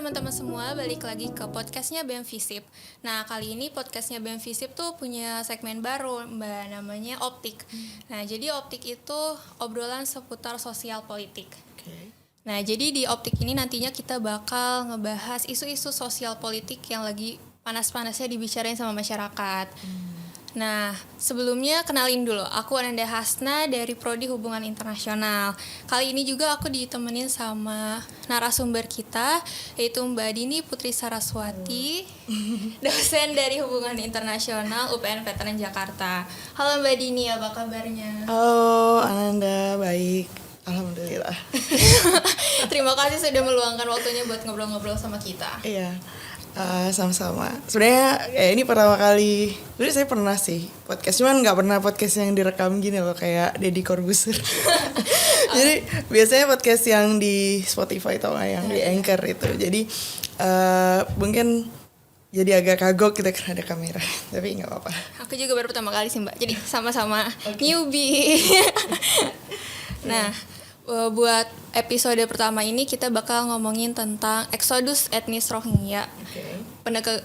teman-teman semua, balik lagi ke podcastnya BEM Visip. Nah, kali ini podcastnya BEM Visip tuh punya segmen baru, Mbak, namanya Optik. Nah, jadi Optik itu obrolan seputar sosial politik. Nah, jadi di Optik ini nantinya kita bakal ngebahas isu-isu sosial politik yang lagi panas-panasnya dibicarain sama masyarakat. Nah, sebelumnya kenalin dulu, aku Ananda Hasna dari Prodi Hubungan Internasional. Kali ini juga aku ditemenin sama narasumber kita, yaitu Mbak Dini Putri Saraswati, dosen dari Hubungan Internasional UPN Veteran Jakarta. Halo Mbak Dini, apa kabarnya? Halo Ananda, baik. Alhamdulillah. Terima kasih sudah meluangkan waktunya buat ngobrol-ngobrol sama kita. Iya, sama-sama. Sebenarnya ini pertama kali. Dulu saya pernah sih podcast, cuman nggak pernah podcast yang direkam gini loh kayak Deddy Corbuzier. Jadi biasanya podcast yang di Spotify atau yang di Anchor itu. Jadi mungkin jadi agak kagok kita kan ada kamera, tapi nggak apa-apa. Aku juga baru pertama kali sih Mbak, jadi sama-sama newbie. Nah, buat episode pertama ini kita bakal ngomongin tentang eksodus etnis Rohingya,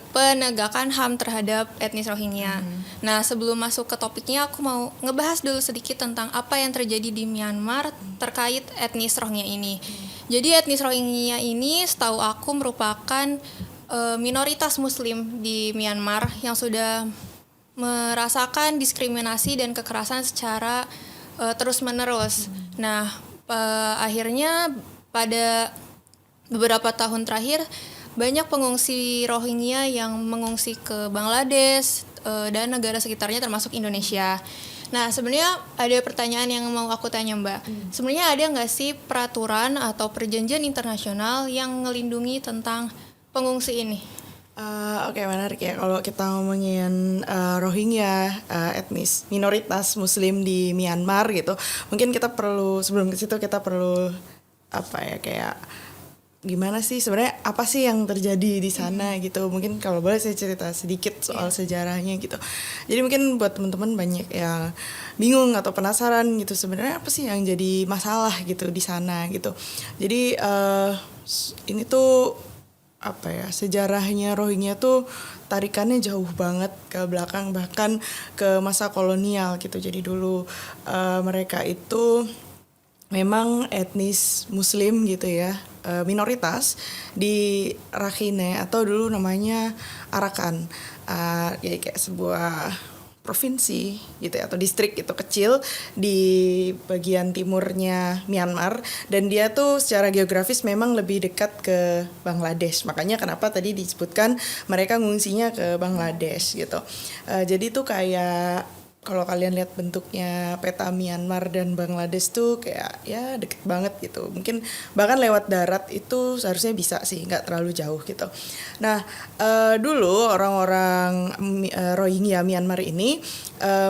penegakan HAM terhadap etnis Rohingya. Nah, sebelum masuk ke topiknya, aku mau ngebahas dulu sedikit tentang apa yang terjadi di Myanmar terkait etnis Rohingya ini. Jadi etnis Rohingya ini setahu aku merupakan minoritas Muslim di Myanmar yang sudah merasakan diskriminasi dan kekerasan secara terus-menerus. Nah, akhirnya pada beberapa tahun terakhir banyak pengungsi Rohingya yang mengungsi ke Bangladesh dan negara sekitarnya termasuk Indonesia. Nah, sebenarnya ada pertanyaan yang mau aku tanya Mbak. Sebenarnya ada nggak sih peraturan atau perjanjian internasional yang ngelindungi tentang pengungsi ini? Oke, menarik ya kalau kita ngomongin Rohingya, etnis minoritas Muslim di Myanmar gitu. Mungkin kita perlu sebelum ke situ kita perlu kayak gimana sih sebenarnya apa sih yang terjadi di sana gitu. Mungkin kalau boleh saya cerita sedikit soal sejarahnya gitu. Jadi mungkin buat teman-teman banyak yang bingung atau penasaran gitu sebenarnya apa sih yang jadi masalah gitu di sana gitu. Jadi ini tuh sejarahnya Rohingya tuh tarikannya jauh banget ke belakang bahkan ke masa kolonial gitu. Jadi dulu mereka itu memang etnis Muslim gitu ya, minoritas di Rakhine atau dulu namanya Arakan, ya kayak sebuah provinsi gitu ya, atau distrik itu kecil di bagian timurnya Myanmar, dan dia tuh secara geografis memang lebih dekat ke Bangladesh, makanya kenapa tadi disebutkan mereka ngungsinya ke Bangladesh gitu. Jadi tuh kayak kalau kalian lihat bentuknya peta Myanmar dan Bangladesh tuh kayak ya deket banget gitu. Mungkin bahkan lewat darat itu seharusnya bisa sih, nggak terlalu jauh gitu. Nah, dulu orang-orang Rohingya Myanmar ini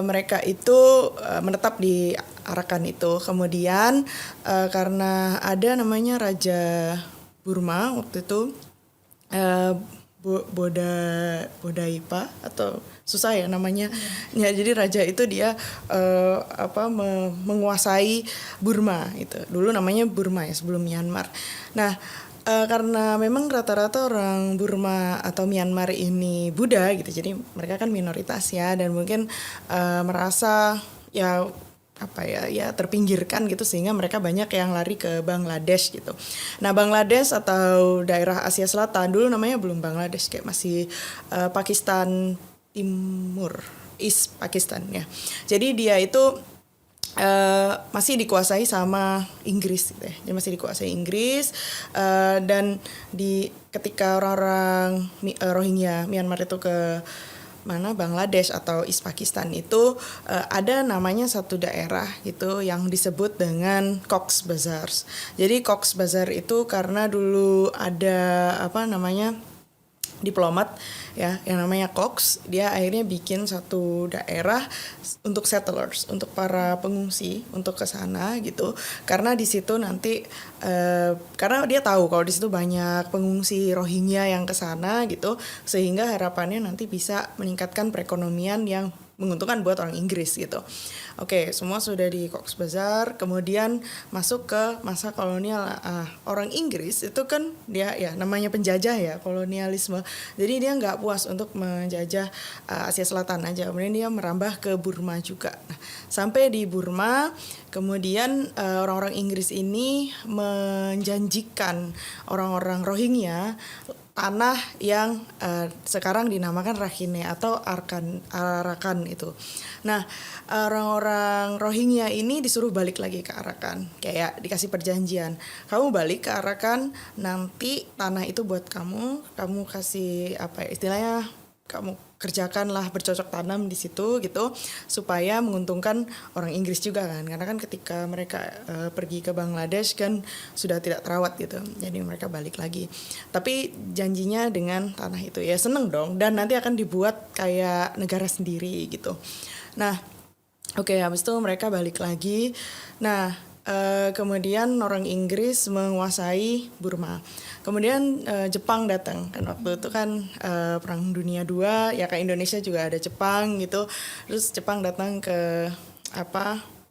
mereka itu menetap di Arakan itu. Kemudian karena ada namanya Raja Burma waktu itu, Bodaipa atau susah ya namanya. Ya, jadi raja itu dia menguasai Burma itu. Dulu namanya Burma ya sebelum Myanmar. Nah, karena memang rata-rata orang Burma atau Myanmar ini Buddha gitu. Jadi mereka kan minoritas ya, dan mungkin merasa ya terpinggirkan gitu, sehingga mereka banyak yang lari ke Bangladesh gitu. Nah, Bangladesh atau daerah Asia Selatan dulu namanya belum Bangladesh, kayak masih Pakistan Timur, East Pakistan ya. Jadi dia itu masih dikuasai sama Inggris gitu ya. Dia masih dikuasai Inggris, dan ketika orang-orang Rohingya Myanmar itu ke Bangladesh atau East Pakistan itu ada namanya satu daerah gitu yang disebut dengan Cox's Bazar. Jadi Cox's Bazar itu karena dulu ada diplomat ya yang namanya Cox, dia akhirnya bikin satu daerah untuk settlers, untuk para pengungsi untuk ke sana gitu, karena di situ nanti karena dia tahu kalau di situ banyak pengungsi Rohingya yang ke sana gitu, sehingga harapannya nanti bisa meningkatkan perekonomian yang menguntungkan buat orang Inggris gitu. Oke, semua sudah di Cox's Bazar, kemudian masuk ke masa kolonial. Orang Inggris itu kan dia ya namanya penjajah ya, kolonialisme. Jadi dia nggak puas untuk menjajah Asia Selatan aja, kemudian dia merambah ke Burma juga. Nah, sampai di Burma, kemudian orang-orang Inggris ini menjanjikan orang-orang Rohingya tanah yang sekarang dinamakan Rakhine atau Arakan itu. Nah, orang-orang Rohingya ini disuruh balik lagi ke Arakan, kayak dikasih perjanjian. Kamu balik ke Arakan, nanti tanah itu buat kamu kasih apa ya, istilahnya kamu kerjakanlah bercocok tanam di situ gitu supaya menguntungkan orang Inggris juga kan, karena kan ketika mereka pergi ke Bangladesh kan sudah tidak terawat gitu, jadi mereka balik lagi tapi janjinya dengan tanah itu. Ya seneng dong, dan nanti akan dibuat kayak negara sendiri gitu. Nah oke, habis itu mereka balik lagi. Nah kemudian orang Inggris menguasai Burma. Kemudian Jepang datang kan, waktu itu kan Perang Dunia II ya, kayak Indonesia juga ada Jepang gitu. Terus Jepang datang ke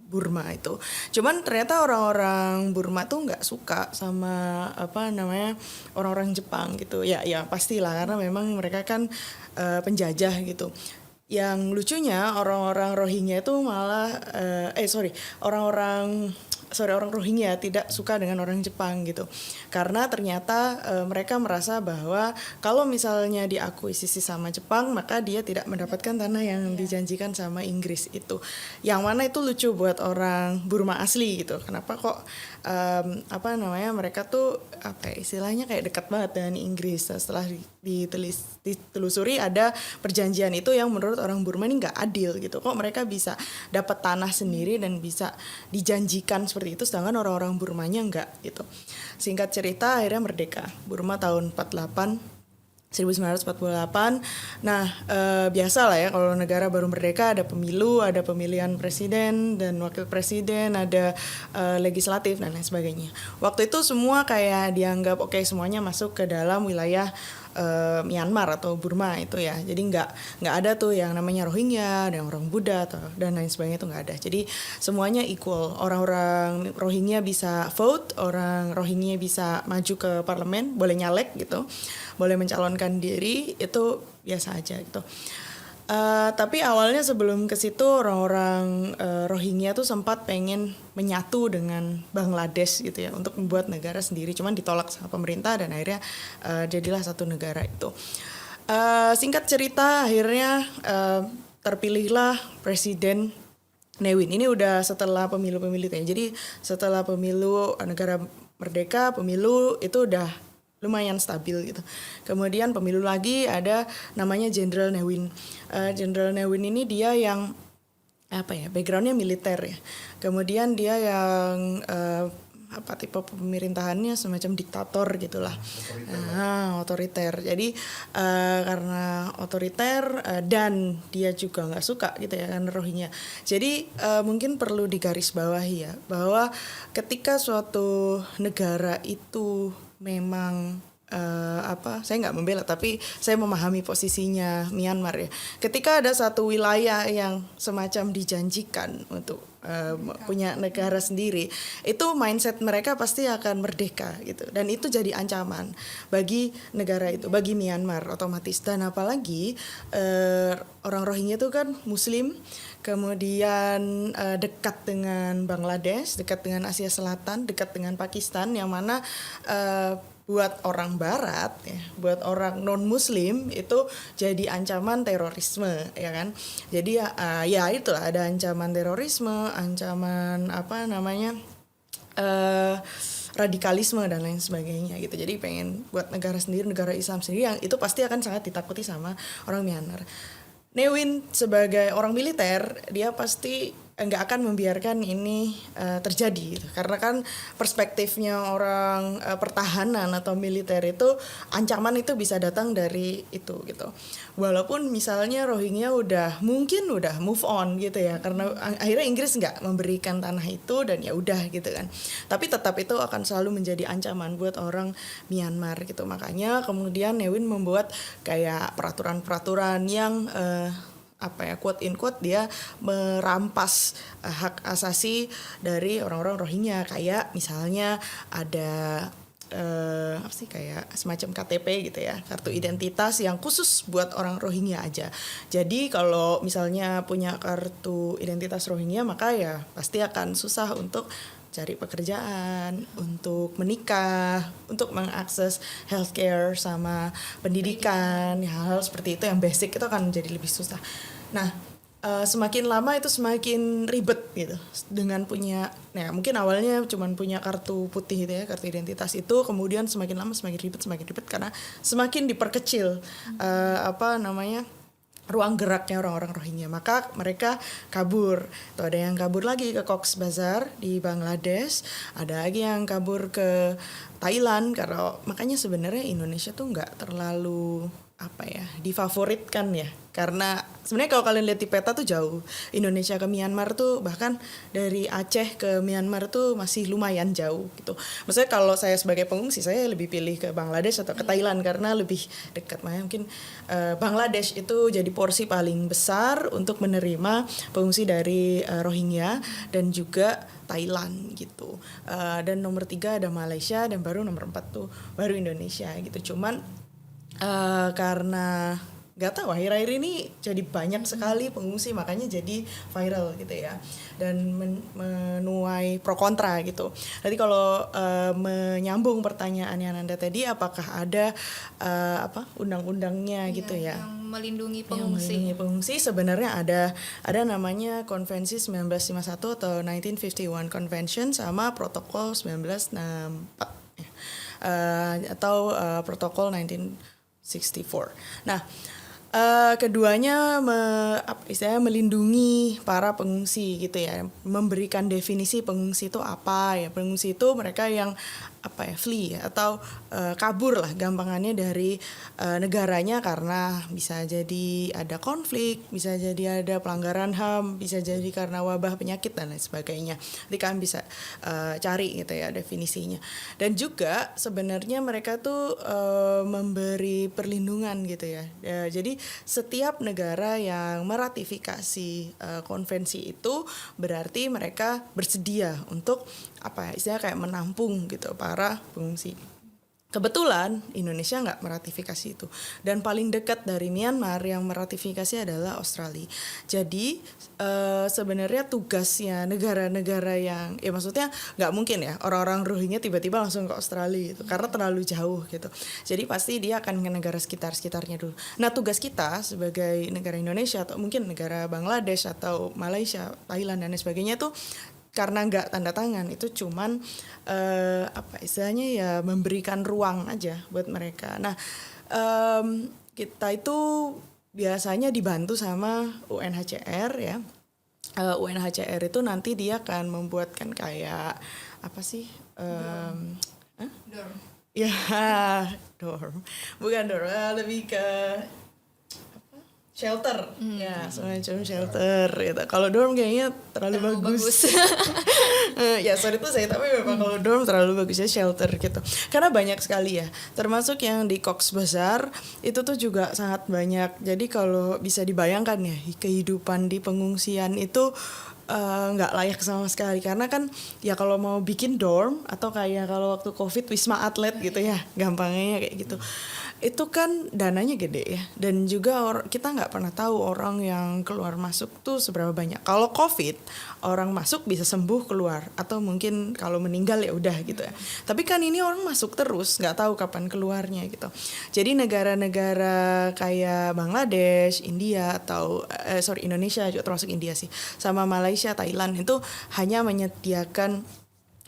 Burma itu. Cuman ternyata orang-orang Burma tuh nggak suka sama orang-orang Jepang gitu. Ya pastilah, karena memang mereka kan penjajah gitu. Yang lucunya orang Rohingya itu malah orang Rohingya tidak suka dengan orang Jepang gitu. Karena ternyata mereka merasa bahwa kalau misalnya diakuisisi sama Jepang, maka dia tidak mendapatkan tanah yang dijanjikan sama Inggris itu. Yang mana itu lucu buat orang Burma asli gitu. Kenapa kok mereka tuh istilahnya kayak dekat banget dengan Inggris. Setelah ditelusuri ada perjanjian itu yang menurut orang Burma ini nggak adil gitu. Kok mereka bisa dapat tanah sendiri dan bisa dijanjikan seperti itu, sedangkan orang-orang Burmanya enggak gitu. Singkat cerita akhirnya merdeka Burma tahun 1948. Nah biasa lah ya, kalau negara baru merdeka ada pemilu, ada pemilihan presiden dan wakil presiden, ada legislatif dan lain sebagainya. Waktu itu semua kayak dianggap oke, semuanya masuk ke dalam wilayah Myanmar atau Burma itu ya. Jadi nggak ada tuh yang namanya Rohingya, ada orang Buddha dan lain sebagainya, itu nggak ada. Jadi semuanya equal. Orang-orang Rohingya bisa vote, orang Rohingya bisa maju ke parlemen, boleh nyalek gitu, boleh mencalonkan diri, itu biasa aja gitu. Tapi awalnya sebelum ke situ orang-orang Rohingya tuh sempat pengen menyatu dengan Bangladesh gitu ya, untuk membuat negara sendiri, cuman ditolak sama pemerintah dan akhirnya jadilah satu negara itu. Singkat cerita akhirnya terpilihlah Presiden Ne Win. Ini udah setelah pemilu-pemilu ya. Jadi setelah pemilu negara merdeka, pemilu itu udah lumayan stabil gitu. Kemudian pemilu lagi ada namanya Jenderal Ne Win. Jenderal Ne Win ini dia yang backgroundnya militer ya. Kemudian dia yang tipe pemerintahannya semacam diktator gitulah, otoriter. Jadi karena otoriter dan dia juga nggak suka gitu ya kan Rohingya. Jadi mungkin perlu digarisbawahi ya, bahwa ketika suatu negara itu memang saya nggak membela, tapi saya memahami posisinya Myanmar ya. Ketika ada satu wilayah yang semacam dijanjikan untuk punya negara sendiri, itu mindset mereka pasti akan merdeka gitu, dan itu jadi ancaman bagi negara itu, bagi Myanmar otomatis. Dan apalagi orang Rohingya itu kan Muslim, kemudian dekat dengan Bangladesh, dekat dengan Asia Selatan, dekat dengan Pakistan, yang mana buat orang Barat ya, buat orang non Muslim itu jadi ancaman terorisme ya kan. Jadi ya itulah, ada ancaman terorisme, ancaman radikalisme dan lain sebagainya gitu. Jadi pengen buat negara sendiri, negara Islam sendiri, yang itu pasti akan sangat ditakuti sama orang Myanmar. Ne Win sebagai orang militer, dia pasti nggak akan membiarkan ini terjadi gitu. Karena kan perspektifnya orang pertahanan atau militer itu, ancaman itu bisa datang dari itu gitu. Walaupun misalnya Rohingya mungkin udah move on gitu ya, karena akhirnya Inggris nggak memberikan tanah itu dan ya udah gitu kan. Tapi tetap itu akan selalu menjadi ancaman buat orang Myanmar gitu. Makanya kemudian Ne Win membuat kayak peraturan-peraturan yang apa ya, quote in quote dia merampas hak asasi dari orang-orang Rohingya, kayak misalnya ada apa sih, kayak semacam KTP gitu ya, kartu identitas yang khusus buat orang Rohingya aja. Jadi kalau misalnya punya kartu identitas Rohingya, maka ya pasti akan susah untuk cari pekerjaan, untuk menikah, untuk mengakses healthcare sama pendidikan, hal-hal seperti itu yang basic itu akan menjadi lebih susah. Nah, semakin lama itu semakin ribet gitu dengan punya, nah mungkin awalnya cuman punya kartu putih gitu ya, kartu identitas itu, kemudian semakin lama semakin ribet karena semakin diperkecil ruang geraknya orang-orang Rohingya, maka mereka kabur. Tuh ada yang kabur lagi ke Cox's Bazar di Bangladesh, ada lagi yang kabur ke Thailand, karena makanya sebenarnya Indonesia tuh nggak terlalu difavoritkan ya, karena sebenarnya kalau kalian lihat di peta tuh jauh, Indonesia ke Myanmar tuh bahkan dari Aceh ke Myanmar tuh masih lumayan jauh gitu. Maksudnya kalau saya sebagai pengungsi, saya lebih pilih ke Bangladesh atau ke Thailand karena lebih dekat. Makanya mungkin Bangladesh itu jadi porsi paling besar untuk menerima pengungsi dari Rohingya, dan juga Thailand gitu. Dan nomor 3 ada Malaysia, dan baru nomor 4 tuh baru Indonesia gitu. Cuman karena nggak tahu akhir-akhir ini jadi banyak sekali pengungsi, makanya jadi viral gitu ya, dan menuai pro kontra gitu. Jadi kalau menyambung pertanyaannya Nanda tadi, apakah ada undang-undangnya gitu ya yang melindungi yang pengungsi. melindungi pengungsi? Sebenarnya ada namanya Konvensi 1951 atau 1951 Convention, sama Protokol 1964 atau Protokol 1964. Nah, keduanya istilahnya melindungi para pengungsi gitu ya, memberikan definisi pengungsi itu apa ya. Pengungsi itu mereka yang flee atau kabur lah gampangannya dari negaranya, karena bisa jadi ada konflik, bisa jadi ada pelanggaran HAM, bisa jadi karena wabah penyakit dan lain sebagainya. Jadi kalian bisa cari gitu ya definisinya. Dan juga sebenarnya mereka tuh memberi perlindungan gitu ya. Jadi setiap negara yang meratifikasi konvensi itu berarti mereka bersedia untuk istilahnya kayak menampung gitu para pengungsi. Kebetulan Indonesia nggak meratifikasi itu, dan paling dekat dari Myanmar yang meratifikasi adalah Australia. Jadi sebenarnya tugasnya negara-negara yang maksudnya nggak mungkin ya orang-orang Rohingya tiba-tiba langsung ke Australia gitu, karena terlalu jauh gitu. Jadi pasti dia akan ke negara sekitarnya dulu. Nah, tugas kita sebagai negara Indonesia atau mungkin negara Bangladesh atau Malaysia, Thailand dan lain sebagainya tuh, karena nggak tanda tangan, itu cuman istilahnya ya memberikan ruang aja buat mereka. Nah, kita itu biasanya dibantu sama UNHCR ya. UNHCR itu nanti dia akan membuatkan kayak Dorm. Ya, dorm. Bukan dorm, lebih ke shelter. Ya, semacam shelter gitu. Kalau dorm kayaknya terlalu bagus. Ya sorry tuh saya, tapi memang kalau dorm terlalu bagusnya shelter gitu. Karena banyak sekali ya. Termasuk yang di Cox's Bazar itu tuh juga sangat banyak. Jadi kalau bisa dibayangkan ya, kehidupan di pengungsian itu nggak layak sama sekali, karena kan ya kalau mau bikin dorm atau kayak kalau waktu COVID Wisma Atlet gitu ya, gampangnya kayak gitu. Itu kan dananya gede ya, dan juga kita nggak pernah tahu orang yang keluar masuk tuh seberapa banyak. Kalau COVID orang masuk bisa sembuh keluar, atau mungkin kalau meninggal ya udah gitu ya. Tapi kan ini orang masuk terus, nggak tahu kapan keluarnya gitu. Jadi negara-negara kayak Bangladesh, India atau Indonesia juga termasuk India sih, sama Malaysia, Thailand itu hanya menyediakan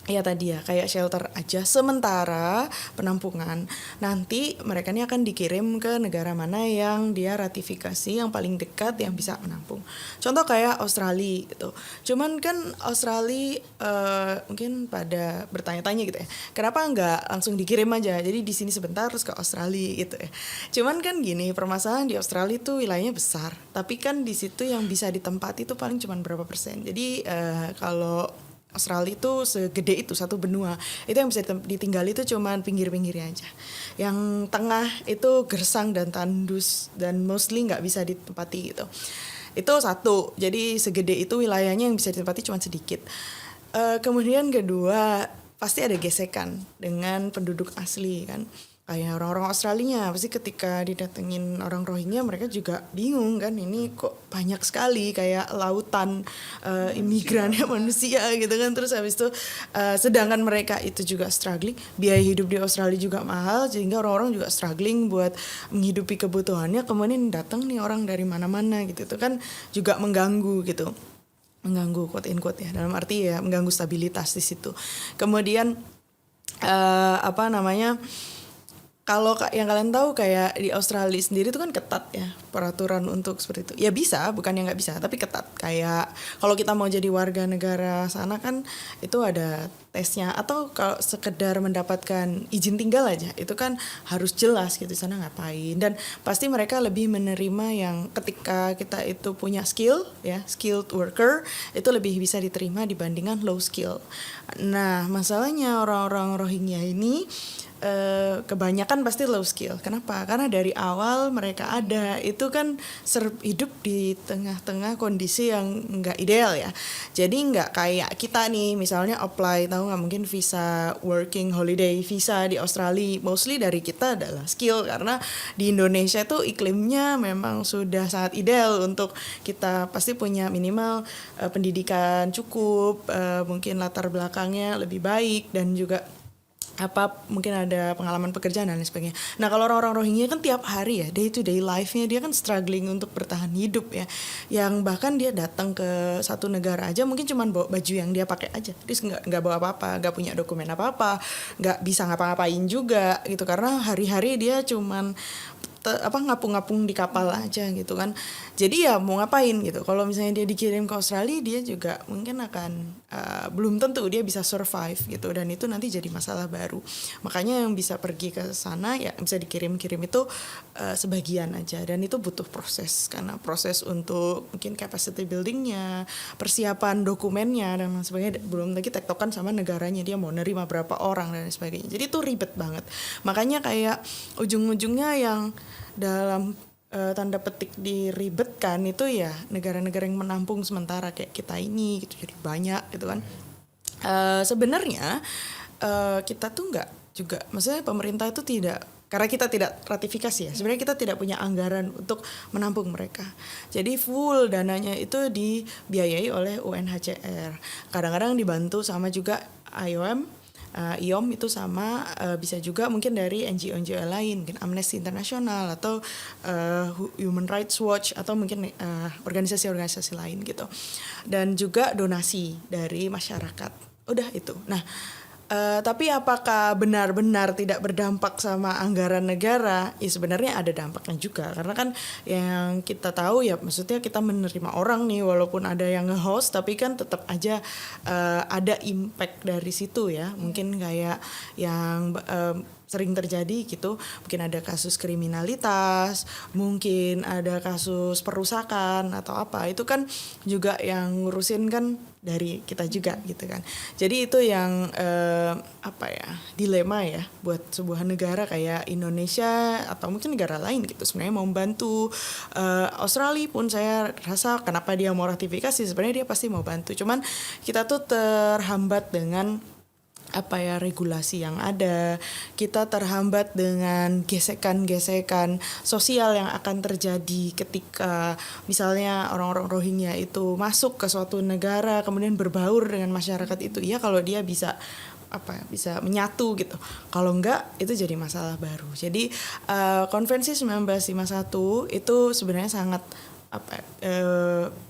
ya tadi ya kayak shelter aja sementara penampungan. Nanti mereka ini akan dikirim ke negara mana yang dia ratifikasi yang paling dekat yang bisa menampung. Contoh kayak Australia gitu. Cuman kan Australia mungkin pada bertanya-tanya gitu ya, kenapa nggak langsung dikirim aja? Jadi di sini sebentar terus ke Australia gitu ya. Cuman kan gini, permasalahan di Australia tuh wilayahnya besar, tapi kan di situ yang bisa ditempati itu paling cuman berapa persen. Jadi kalau Australia itu segede itu satu benua, itu yang bisa ditinggali itu cuman pinggir-pinggirnya aja. Yang tengah itu gersang dan tandus dan mostly nggak bisa ditempati gitu. Itu satu, jadi segede itu wilayahnya yang bisa ditempati cuma sedikit. Kemudian kedua, pasti ada gesekan dengan penduduk asli kan. Kayak orang-orang Australia pasti ketika didatengin orang Rohingya mereka juga bingung kan, ini kok banyak sekali kayak lautan imigran ya manusia gitu kan. Terus habis itu sedangkan mereka itu juga struggling, biaya hidup di Australia juga mahal sehingga orang-orang juga struggling buat menghidupi kebutuhannya. Kemudian datang nih orang dari mana-mana gitu, itu kan juga mengganggu gitu, mengganggu quote in quote ya, dalam arti ya mengganggu stabilitas di situ. Kemudian kalau yang kalian tahu kayak di Australia sendiri itu kan ketat ya peraturan untuk seperti itu. Ya bisa, bukan yang nggak bisa, tapi ketat. Kayak kalau kita mau jadi warga negara sana kan itu ada tesnya, atau kalau sekedar mendapatkan izin tinggal aja itu kan harus jelas gitu sana ngapain. Dan pasti mereka lebih menerima yang ketika kita itu punya skill ya, skilled worker itu lebih bisa diterima dibandingkan low skill. Nah masalahnya orang-orang Rohingya ini kebanyakan pasti low skill. Kenapa? Karena dari awal mereka ada itu kan hidup di tengah-tengah kondisi yang nggak ideal ya. Jadi nggak kayak kita nih misalnya apply, tahu nggak, mungkin visa working holiday visa di Australia. Mostly dari kita adalah skill, karena di Indonesia tuh iklimnya memang sudah sangat ideal untuk kita pasti punya minimal pendidikan cukup, mungkin latar belakangnya lebih baik, dan juga mungkin ada pengalaman pekerjaan dan lain sebagainya. Nah kalau orang-orang Rohingya kan tiap hari ya, day to day life-nya dia kan struggling untuk bertahan hidup ya, yang bahkan dia datang ke satu negara aja mungkin cuman bawa baju yang dia pakai aja, terus nggak bawa apa-apa, nggak punya dokumen apa-apa, nggak bisa ngapa-ngapain juga gitu, karena hari-hari dia cuman ngapung-ngapung di kapal aja gitu kan. Jadi ya mau ngapain gitu. Kalau misalnya dia dikirim ke Australia, dia juga mungkin akan belum tentu dia bisa survive gitu, dan itu nanti jadi masalah baru. Makanya yang bisa pergi ke sana ya bisa dikirim-kirim itu sebagian aja, dan itu butuh proses, karena proses untuk mungkin capacity buildingnya, persiapan dokumennya dan sebagainya, belum lagi tektokan sama negaranya dia mau nerima berapa orang dan sebagainya. Jadi itu ribet banget. Makanya kayak ujung-ujungnya yang dalam tanda petik diribetkan itu ya negara-negara yang menampung sementara kayak kita ini gitu, jadi banyak gitu kan. Sebenarnya kita tuh nggak juga, maksudnya pemerintah itu tidak, karena kita tidak ratifikasi ya, sebenarnya kita tidak punya anggaran untuk menampung mereka. Jadi full dananya itu dibiayai oleh UNHCR, kadang-kadang dibantu sama juga IOM itu sama, bisa juga mungkin dari NGO lain, mungkin Amnesty International atau Human Rights Watch atau mungkin organisasi-organisasi lain gitu, dan juga donasi dari masyarakat. Udah itu. Nah tapi apakah benar-benar tidak berdampak sama anggaran negara? Ya sebenarnya ada dampaknya juga, karena kan yang kita tahu ya, maksudnya kita menerima orang nih, walaupun ada yang nge-host tapi kan tetap aja ada impact dari situ ya. Mungkin kayak yang sering terjadi gitu, mungkin ada kasus kriminalitas, mungkin ada kasus perusakan atau apa, itu kan juga yang ngurusin kan dari kita juga gitu kan. Jadi itu yang dilema ya buat sebuah negara kayak Indonesia atau mungkin negara lain gitu, sebenarnya mau membantu. Australia pun saya rasa kenapa dia mau ratifikasi, sebenarnya dia pasti mau bantu, cuman kita tuh terhambat dengan regulasi yang ada, kita terhambat dengan gesekan-gesekan sosial yang akan terjadi ketika misalnya orang-orang Rohingya itu masuk ke suatu negara kemudian berbaur dengan masyarakat itu. Ya kalau dia bisa menyatu gitu, kalau enggak itu jadi masalah baru. Jadi konvensi 1951 itu sebenarnya sangat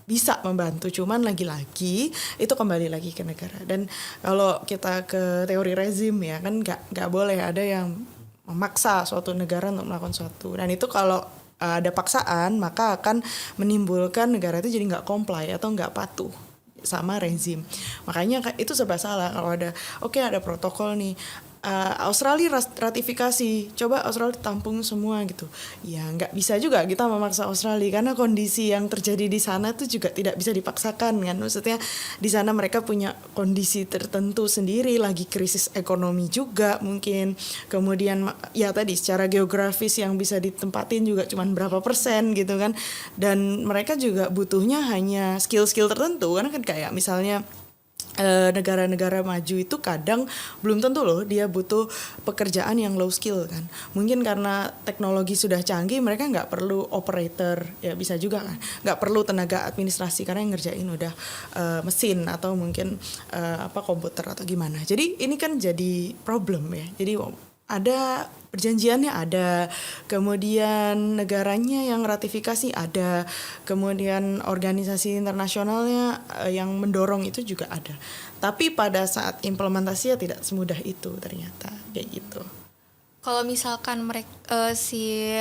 bisa membantu, cuman lagi-lagi itu kembali lagi ke negara. Dan kalau kita ke teori rezim ya kan, nggak boleh ada yang memaksa suatu negara untuk melakukan suatu, dan itu kalau ada paksaan maka akan menimbulkan negara itu jadi nggak comply atau nggak patuh sama rezim. Makanya itu serba salah kalau ada protokol nih, Australia ratifikasi, coba Australia tampung semua gitu. Ya nggak bisa juga kita memaksa Australia karena kondisi yang terjadi di sana tuh juga tidak bisa dipaksakan kan. Maksudnya di sana mereka punya kondisi tertentu sendiri, lagi krisis ekonomi juga mungkin. Kemudian ya tadi secara geografis yang bisa ditempatin juga cuman berapa persen gitu kan. Dan mereka juga butuhnya hanya skill-skill tertentu karena kan kayak misalnya negara-negara maju itu kadang belum tentu loh dia butuh pekerjaan yang low skill kan. Mungkin karena teknologi sudah canggih mereka nggak perlu operator, ya bisa juga kan. Nggak perlu tenaga administrasi karena yang ngerjain udah mesin atau mungkin komputer atau gimana. Jadi ini kan jadi problem ya. Jadi ada perjanjiannya ada, kemudian negaranya yang ratifikasi ada, kemudian organisasi internasionalnya yang mendorong itu juga ada. Tapi pada saat implementasinya tidak semudah itu ternyata kayak gitu. Kalau misalkan mereka si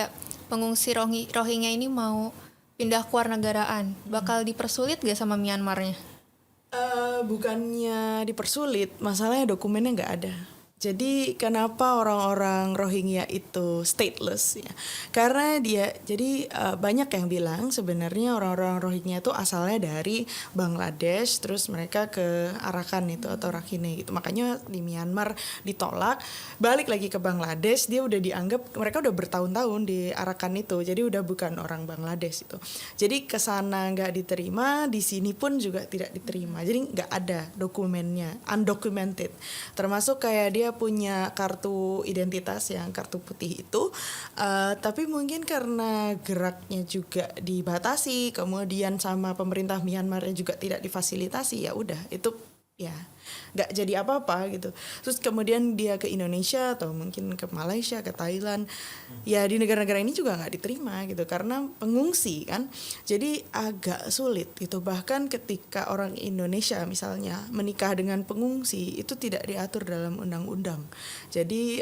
pengungsi Rohingya ini mau pindah keluar negaraan, bakal dipersulit gak sama Myanmarnya? Bukannya dipersulit, masalahnya dokumennya nggak ada. Jadi kenapa orang-orang Rohingya itu stateless ya? Karena banyak yang bilang sebenarnya orang-orang Rohingya itu asalnya dari Bangladesh, terus mereka ke Arakan itu atau Rakhine gitu. Makanya di Myanmar ditolak, balik lagi ke Bangladesh, dia udah dianggap mereka udah bertahun-tahun di Arakan itu, jadi udah bukan orang Bangladesh itu. Jadi kesana nggak diterima, di sini pun juga tidak diterima. Jadi nggak ada dokumennya, undocumented. Termasuk kayak dia punya kartu identitas yang kartu putih itu, tapi mungkin karena geraknya juga dibatasi, kemudian sama pemerintah Myanmar juga tidak difasilitasi, ya udah itu ya nggak jadi apa-apa gitu. Terus kemudian dia ke Indonesia atau mungkin ke Malaysia, ke Thailand, ya di negara-negara ini juga nggak diterima gitu karena pengungsi kan. Jadi agak sulit gitu. Bahkan ketika orang Indonesia misalnya menikah dengan pengungsi itu tidak diatur dalam undang-undang. Jadi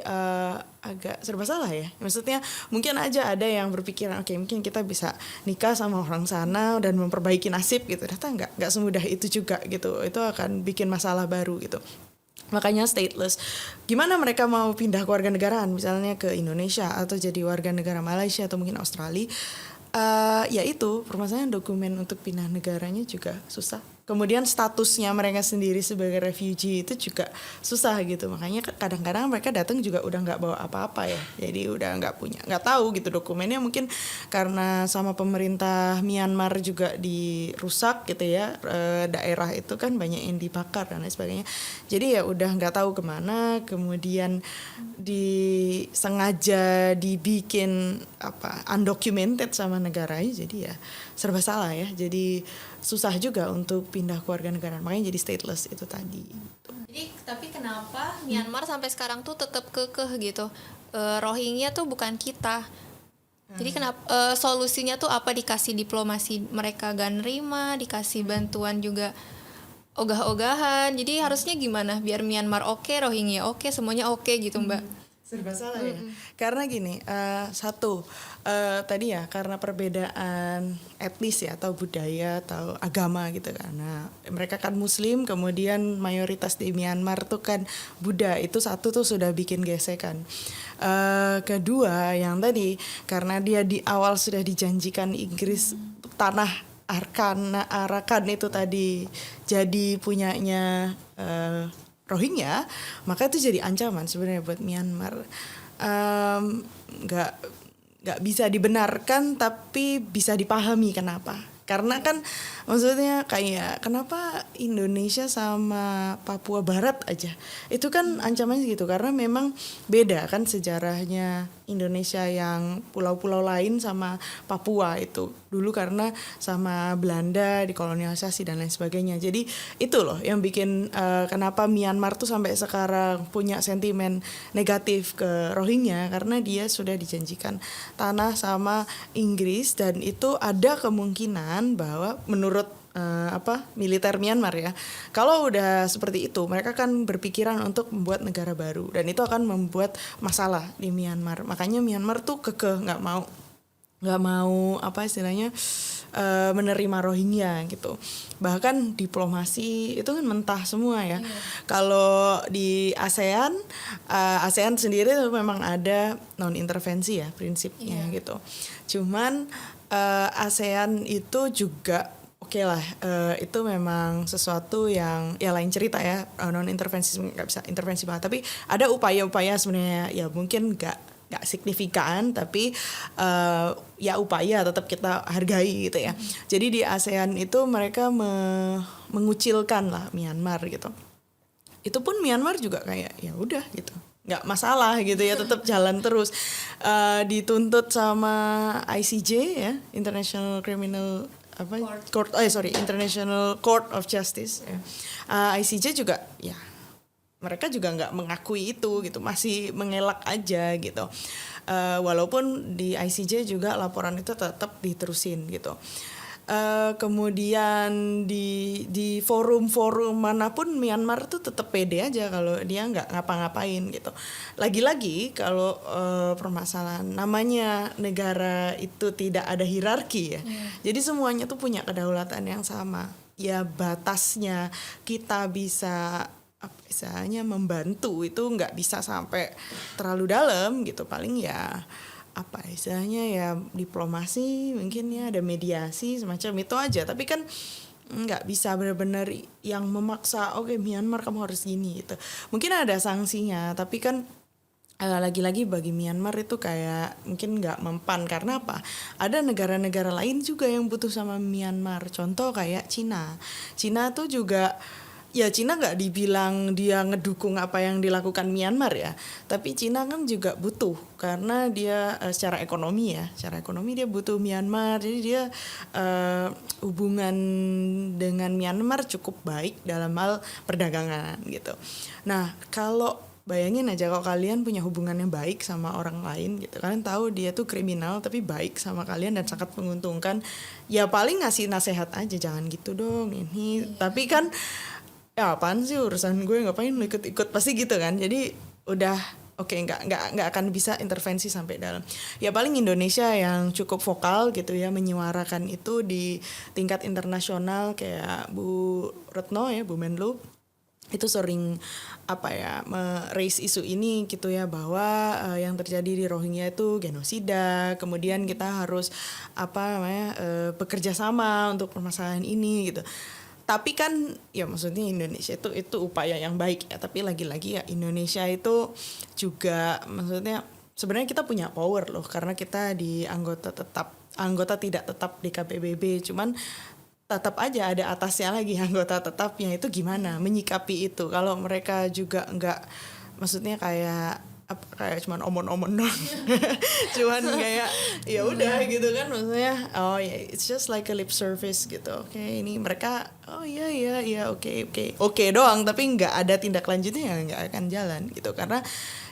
agak serba salah ya. Maksudnya mungkin aja ada yang berpikiran oke, mungkin kita bisa nikah sama orang sana dan memperbaiki nasib gitu. Ternyata nggak semudah itu juga gitu. Itu akan bikin masalah baru gitu. Makanya stateless. Gimana mereka mau pindah ke warga negaraan misalnya ke Indonesia atau jadi warga negara Malaysia atau mungkin Australia? Ya itu permasalahan dokumen untuk pindah negaranya juga susah. Kemudian statusnya mereka sendiri sebagai refugee itu juga susah gitu. Makanya kadang-kadang mereka datang juga udah nggak bawa apa-apa ya. Jadi udah nggak tahu gitu dokumennya, mungkin karena sama pemerintah Myanmar juga dirusak gitu ya. Daerah itu kan banyak yang dibakar dan lain sebagainya. Jadi ya udah nggak tahu kemana. Kemudian disengaja dibikin undocumented sama negaranya. Jadi ya serba salah ya. Jadi susah juga untuk pindah ke warga negara, makanya jadi stateless itu tadi. Jadi tapi kenapa Myanmar sampai sekarang tuh tetap kekeh gitu? Rohingya tuh bukan kita. Jadi kenapa solusinya tuh apa? Dikasih diplomasi mereka gak nerima, dikasih bantuan juga ogah-ogahan. Jadi harusnya gimana biar Myanmar oke, Rohingya oke, semuanya oke gitu Mbak? Serba salah ya. Karena gini, tadi ya karena perbedaan etnis ya atau budaya atau agama gitu kan. Nah, mereka kan Muslim, kemudian mayoritas di Myanmar tuh kan Buddha. Itu satu tuh sudah bikin gesekan. Kedua yang tadi karena dia di awal sudah dijanjikan Inggris tanah Arakan itu tadi jadi punyanya Rohingya, maka itu jadi ancaman sebenarnya buat Myanmar. Nggak bisa dibenarkan tapi bisa dipahami kenapa. Karena kan maksudnya kayak kenapa Indonesia sama Papua Barat aja itu kan ancamannya gitu, karena memang beda kan sejarahnya Indonesia yang pulau-pulau lain sama Papua itu dulu karena sama Belanda dikolonialisasi dan lain sebagainya. Jadi itu loh yang bikin kenapa Myanmar tuh sampai sekarang punya sentimen negatif ke Rohingya, karena dia sudah dijanjikan tanah sama Inggris dan itu ada kemungkinan bahwa menurut militer Myanmar ya, kalau udah seperti itu mereka kan berpikiran untuk membuat negara baru dan itu akan membuat masalah di Myanmar. Makanya Myanmar tuh kekeh nggak mau nggak mau apa istilahnya menerima Rohingya gitu. Bahkan diplomasi itu kan mentah semua ya. Kalau di ASEAN, ASEAN sendiri memang ada non intervensi ya prinsipnya gitu. Cuman ASEAN itu juga oke lah, itu memang sesuatu yang ya lain cerita ya, non intervensi nggak bisa intervensi banget, tapi ada upaya-upaya sebenarnya ya mungkin nggak signifikan, tapi ya upaya tetap kita hargai gitu ya. Jadi di ASEAN itu mereka mengucilkan lah Myanmar gitu. Itu pun Myanmar juga kayak ya udah gitu, nggak masalah gitu ya, tetap jalan terus. Dituntut sama ICJ ya, International Criminal Court, International Court of Justice ya. ICJ juga ya mereka juga nggak mengakui itu gitu, masih mengelak aja gitu. Walaupun di ICJ juga laporan itu tetap diterusin gitu. Kemudian di forum-forum manapun Myanmar tuh tetap pede aja kalau dia nggak ngapa-ngapain gitu. Lagi-lagi kalau permasalahan namanya negara itu tidak ada hierarki ya. Jadi semuanya tuh punya kedaulatan yang sama. Ya batasnya kita bisa misalnya membantu itu nggak bisa sampai terlalu dalam gitu, paling ya apa istilahnya ya diplomasi mungkin ya, ada mediasi semacam itu aja, tapi kan nggak bisa benar-benar yang memaksa oke, Myanmar kamu harus gini gitu. Mungkin ada sanksinya, tapi kan lagi-lagi bagi Myanmar itu kayak mungkin nggak mempan, karena apa? Ada negara-negara lain juga yang butuh sama Myanmar. Contoh kayak Cina tuh juga ya, Cina nggak dibilang dia ngedukung apa yang dilakukan Myanmar ya, tapi Cina kan juga butuh karena dia secara ekonomi dia butuh Myanmar, jadi dia hubungan dengan Myanmar cukup baik dalam hal perdagangan gitu. Nah kalau bayangin aja kalau kalian punya hubungan yang baik sama orang lain gitu, kalian tahu dia tuh kriminal tapi baik sama kalian dan sangat menguntungkan, ya paling ngasih nasihat aja, jangan gitu dong ini. Tapi kan ya apaan sih urusan gue, ngapain lu ikut-ikut, pasti gitu kan. Jadi udah oke, nggak akan bisa intervensi sampai dalam. Ya paling Indonesia yang cukup vokal gitu ya, menyuarakan itu di tingkat internasional, kayak Bu Retno ya, Bu Menlu itu sering raise isu ini gitu ya, bahwa yang terjadi di Rohingya itu genosida, kemudian kita harus bekerja sama untuk permasalahan ini gitu. Tapi kan ya maksudnya Indonesia itu upaya yang baik ya, tapi lagi-lagi ya Indonesia itu juga maksudnya sebenarnya kita punya power loh, karena kita di anggota tidak tetap di KPBB, cuman tetap aja ada atasnya lagi anggota tetapnya, itu gimana menyikapi itu kalau mereka juga nggak, maksudnya kayak cuman omon-omon dong. Cuman kayak ya udah gitu kan, maksudnya it's just like a lip service gitu. Oke, ini mereka oke doang, tapi nggak ada tindak lanjutnya, ya nggak akan jalan gitu, karena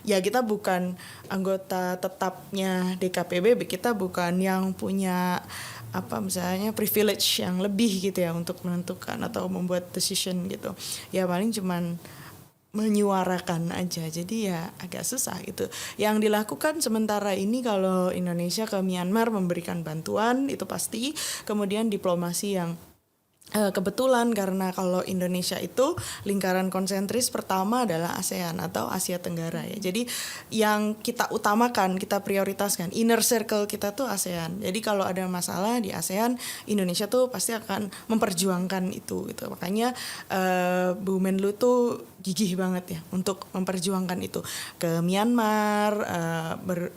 ya kita bukan anggota tetapnya DKPBB, kita bukan yang punya misalnya privilege yang lebih gitu ya untuk menentukan atau membuat decision gitu. Ya paling cuman menyuarakan aja, jadi ya agak susah gitu. Yang dilakukan sementara ini kalau Indonesia ke Myanmar memberikan bantuan itu pasti, kemudian diplomasi yang kebetulan karena kalau Indonesia itu lingkaran konsentris pertama adalah ASEAN atau Asia Tenggara ya. Jadi yang kita utamakan, kita prioritaskan, inner circle kita tuh ASEAN. Jadi kalau ada masalah di ASEAN, Indonesia tuh pasti akan memperjuangkan itu gitu. Makanya Bu Menlu tuh gigih banget ya untuk memperjuangkan itu ke Myanmar,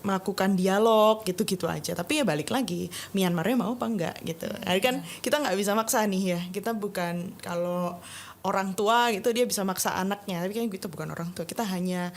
melakukan dialog gitu-gitu aja. Tapi ya balik lagi, Myanmarnya mau apa enggak gitu. Nah, kan kita nggak bisa maksa nih ya. Kita bukan, kalau orang tua gitu dia bisa maksa anaknya, tapi kan kita bukan orang tua, kita hanya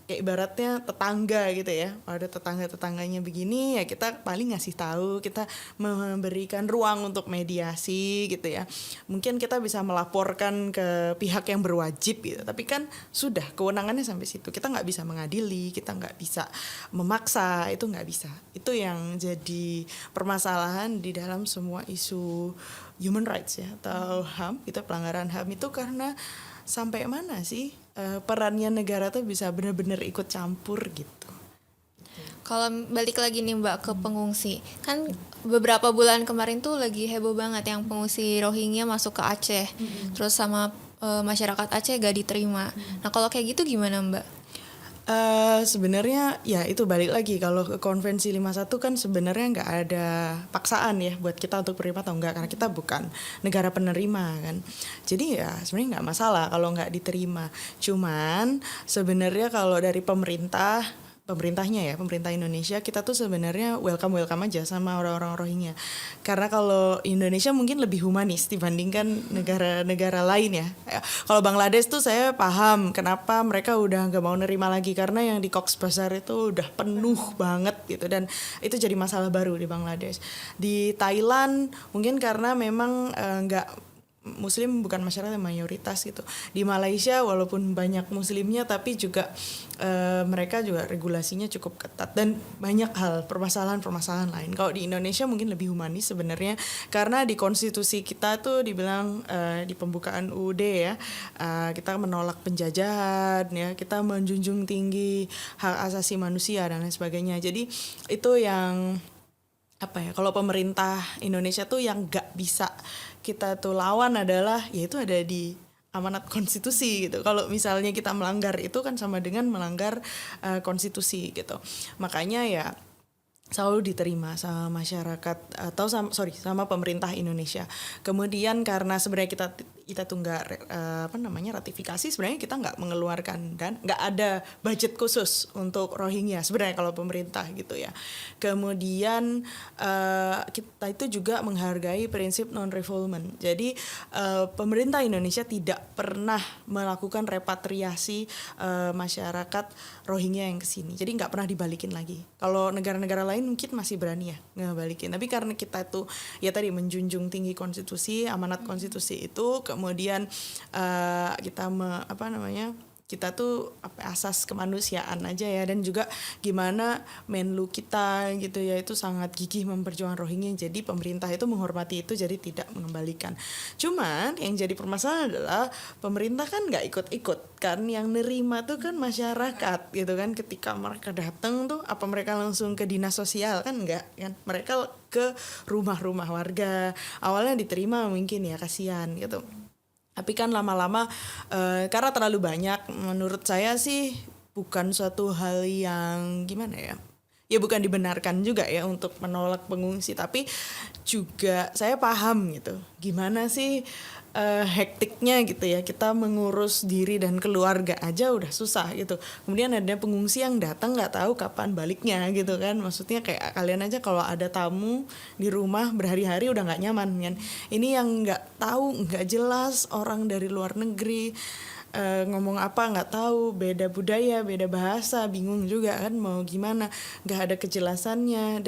kayak ibaratnya tetangga gitu ya. Ada tetangganya begini ya, kita paling ngasih tahu, kita memberikan ruang untuk mediasi gitu ya. Mungkin kita bisa melaporkan ke pihak yang berwajib gitu, tapi kan sudah kewenangannya sampai situ. Kita nggak bisa mengadili, kita nggak bisa memaksa, itu nggak bisa. Itu yang jadi permasalahan di dalam semua isu human rights ya, atau HAM, kita pelanggaran HAM itu, karena sampai mana sih perannya negara tuh bisa benar-benar ikut campur gitu. kalau balik lagi nih Mbak ke pengungsi, kan beberapa bulan kemarin tuh lagi heboh banget yang pengungsi Rohingya masuk ke Aceh, terus sama masyarakat Aceh gak diterima. Nah kalau kayak gitu gimana Mbak? Sebenarnya ya itu balik lagi kalau ke Konvensi 51 kan sebenarnya nggak ada paksaan ya buat kita untuk menerima atau enggak, karena kita bukan negara penerima kan. Jadi ya sebenarnya nggak masalah kalau nggak diterima. Cuman sebenarnya kalau dari pemerintahnya ya, pemerintah Indonesia, kita tuh sebenarnya welcome aja sama orang-orang Rohingya. Karena kalau Indonesia mungkin lebih humanis dibandingkan negara-negara lain ya. Kalau Bangladesh tuh saya paham kenapa mereka udah nggak mau nerima lagi, karena yang di Cox's Bazar itu udah penuh banget gitu, dan itu jadi masalah baru di Bangladesh. Di Thailand mungkin karena memang nggak Muslim, bukan masyarakat yang mayoritas gitu. Di Malaysia walaupun banyak Muslimnya tapi juga mereka juga regulasinya cukup ketat dan banyak hal permasalahan lain. Kalau di Indonesia mungkin lebih humanis sebenarnya, karena di konstitusi kita tuh dibilang di pembukaan UUD ya, kita menolak penjajahan ya, kita menjunjung tinggi hak asasi manusia dan lain sebagainya. Jadi itu yang apa ya, kalau pemerintah Indonesia tuh yang nggak bisa kita tuh lawan adalah yaitu ada di amanat konstitusi gitu. Kalau misalnya kita melanggar itu kan sama dengan melanggar konstitusi gitu. Makanya ya selalu diterima sama masyarakat atau sama pemerintah Indonesia. Kemudian karena sebenarnya kita tuh nggak ratifikasi, sebenarnya kita nggak mengeluarkan dan nggak ada budget khusus untuk Rohingya sebenarnya kalau pemerintah gitu ya. Kemudian kita itu juga menghargai prinsip non-refoulement. Jadi pemerintah Indonesia tidak pernah melakukan repatriasi masyarakat Rohingya yang kesini. Jadi nggak pernah dibalikin lagi. Kalau negara-negara lain mungkin masih berani ya ngebalikin, tapi karena kita tuh ya tadi menjunjung tinggi konstitusi, amanat konstitusi itu, kemudian kita tuh asas kemanusiaan aja ya, dan juga gimana Menlu kita gitu ya itu sangat gigih memperjuangkan Rohingya, jadi pemerintah itu menghormati itu, jadi tidak mengembalikan. Cuman yang jadi permasalahan adalah pemerintah kan nggak ikut-ikut kan, yang nerima tuh kan masyarakat gitu kan. Ketika mereka datang tuh apa mereka langsung ke dinas sosial? Kan enggak kan, mereka ke rumah-rumah warga. Awalnya diterima mungkin ya, kasihan gitu. Tapi kan lama-lama karena terlalu banyak, menurut saya sih bukan suatu hal yang gimana ya, ya bukan dibenarkan juga ya untuk menolak pengungsi, tapi juga saya paham gitu gimana sih hektiknya gitu ya, kita mengurus diri dan keluarga aja udah susah gitu, kemudian ada pengungsi yang datang nggak tahu kapan baliknya gitu kan. Maksudnya kayak kalian aja kalau ada tamu di rumah berhari-hari udah nggak nyaman kan, ini yang nggak tahu, nggak jelas, orang dari luar negeri ngomong apa nggak tahu, beda budaya, beda bahasa, bingung juga kan mau gimana, nggak ada kejelasannya.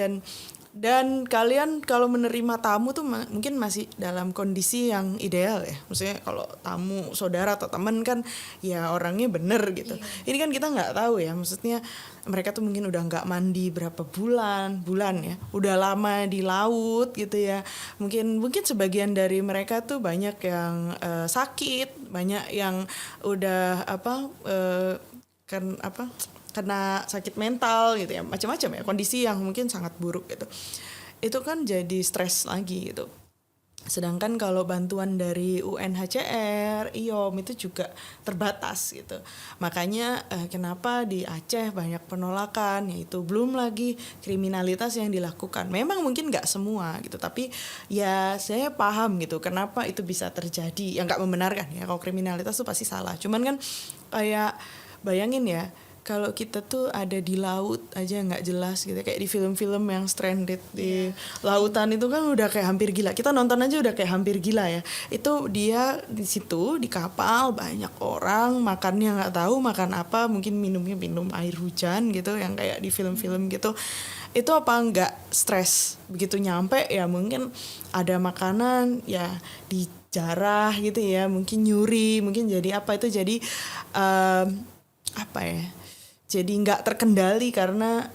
Dan kalian kalau menerima tamu tuh mungkin masih dalam kondisi yang ideal ya, maksudnya kalau tamu saudara atau teman kan ya orangnya bener gitu. Ini kan kita nggak tahu ya, maksudnya mereka tuh mungkin udah nggak mandi berapa bulan ya, udah lama di laut gitu ya. Mungkin sebagian dari mereka tuh banyak yang sakit, banyak yang udah kena sakit mental gitu ya, macam-macam ya, kondisi yang mungkin sangat buruk gitu. Itu kan jadi stres lagi gitu. Sedangkan kalau bantuan dari UNHCR, IOM itu juga terbatas gitu. Makanya kenapa di Aceh banyak penolakan, yaitu belum lagi kriminalitas yang dilakukan. Memang mungkin nggak semua gitu, tapi ya saya paham gitu kenapa itu bisa terjadi. Yang nggak membenarkan ya, kalau kriminalitas itu pasti salah. Cuman kan kayak bayangin ya, kalau kita tuh ada di laut aja nggak jelas gitu, kayak di film-film yang stranded di lautan itu kan udah kayak hampir gila. Kita nonton aja udah kayak hampir gila ya. Itu dia di situ di kapal banyak orang, makannya nggak tahu makan apa, mungkin minumnya minum air hujan gitu yang kayak di film-film gitu. Itu apa nggak stres begitu nyampe ya, mungkin ada makanan ya dijarah gitu ya, mungkin nyuri, mungkin jadi apa, itu jadi jadi nggak terkendali karena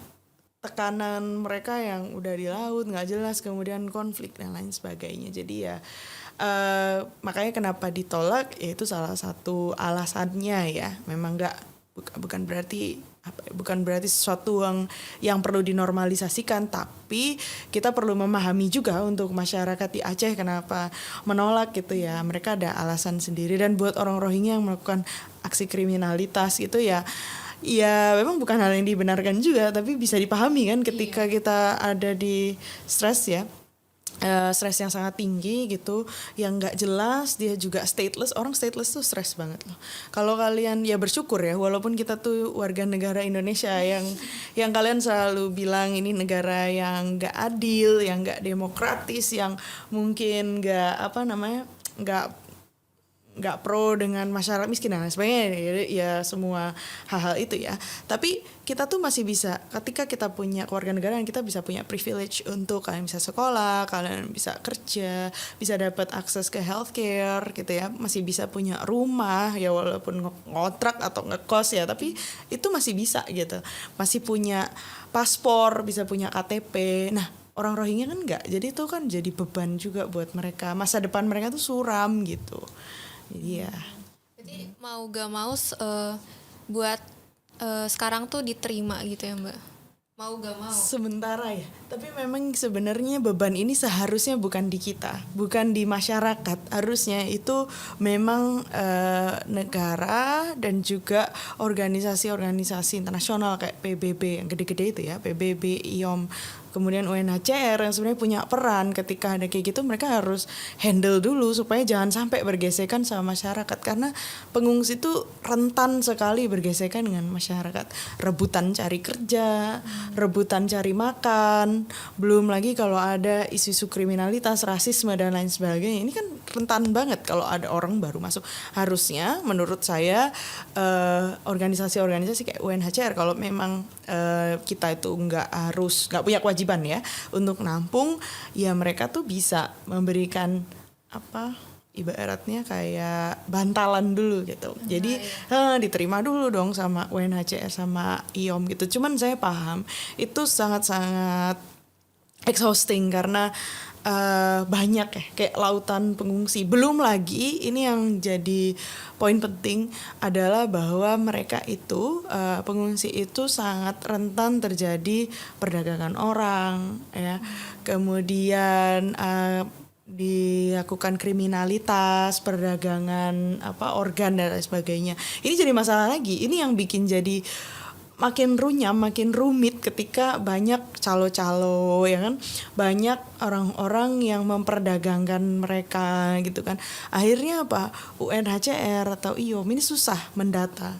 tekanan mereka yang udah di laut nggak jelas, kemudian konflik dan lain sebagainya. Jadi ya makanya kenapa ditolak, ya itu salah satu alasannya ya, memang bukan berarti bukan berarti sesuatu yang perlu dinormalisasikan, tapi kita perlu memahami juga untuk masyarakat di Aceh kenapa menolak gitu ya. Mereka ada alasan sendiri, dan buat orang Rohingya yang melakukan aksi kriminalitas gitu ya memang bukan hal yang dibenarkan juga, tapi bisa dipahami kan ketika kita ada di stres ya. Stres yang sangat tinggi gitu, yang nggak jelas, dia juga stateless. Orang stateless tuh stres banget loh. Kalau kalian ya bersyukur ya, walaupun kita tuh warga negara Indonesia yang kalian selalu bilang ini negara yang nggak adil, yang nggak demokratis, yang mungkin nggak pro dengan masyarakat miskin dan lain sebagainya ya semua hal-hal itu ya. Tapi kita tuh masih bisa, ketika kita punya kewarganegaraan, kita bisa punya privilege untuk kalian bisa sekolah, kalian bisa kerja, bisa dapat akses ke healthcare gitu ya, masih bisa punya rumah ya walaupun ngontrak atau ngekos ya, tapi itu masih bisa gitu, masih punya paspor, bisa punya KTP. Nah orang Rohingya kan enggak, jadi itu kan jadi beban juga buat mereka, masa depan mereka tuh suram gitu. Jadi ya. Jadi mau gak mau buat sekarang tuh diterima gitu ya Mbak. Mau gak mau. Sementara ya. Tapi memang sebenarnya beban ini seharusnya bukan di kita, bukan di masyarakat. Harusnya itu memang negara dan juga organisasi-organisasi internasional kayak PBB yang gede-gede itu ya, PBB, IOM, kemudian UNHCR yang sebenarnya punya peran ketika ada kayak gitu. Mereka harus handle dulu supaya jangan sampai bergesekan sama masyarakat, karena pengungsi itu rentan sekali bergesekan dengan masyarakat, rebutan cari kerja, rebutan cari makan, belum lagi kalau ada isu-isu kriminalitas, rasisme dan lain sebagainya. Ini kan rentan banget kalau ada orang baru masuk. Harusnya menurut saya organisasi-organisasi kayak UNHCR, kalau memang kita itu nggak punya kewajiban ya untuk nampung, ya mereka tuh bisa memberikan ibaratnya kayak bantalan dulu gitu. Jadi diterima dulu dong sama UNHCR sama IOM gitu. Cuman saya paham itu sangat-sangat exhausting karena banyak ya kayak lautan pengungsi. Belum lagi ini yang jadi poin penting adalah bahwa mereka itu pengungsi itu sangat rentan terjadi perdagangan orang ya. Kemudian dilakukan kriminalitas, perdagangan organ dan lain sebagainya. Ini jadi masalah lagi. Ini yang bikin jadi makin runyam, makin rumit ketika banyak calo-calo ya kan, banyak orang-orang yang memperdagangkan mereka gitu kan. Akhirnya apa? UNHCR atau IOM ini susah mendata.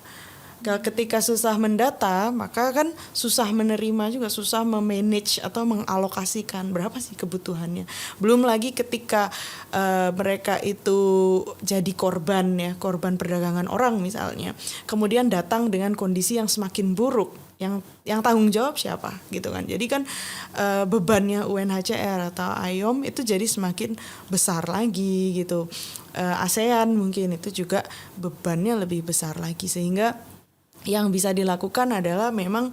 Ketika susah mendata, maka kan susah menerima juga, susah memanage atau mengalokasikan berapa sih kebutuhannya. Belum lagi ketika mereka itu jadi korban perdagangan orang misalnya, kemudian datang dengan kondisi yang semakin buruk, yang tanggung jawab siapa gitu kan. Jadi kan bebannya UNHCR atau IOM itu jadi semakin besar lagi gitu. ASEAN mungkin itu juga bebannya lebih besar lagi, sehingga yang bisa dilakukan adalah memang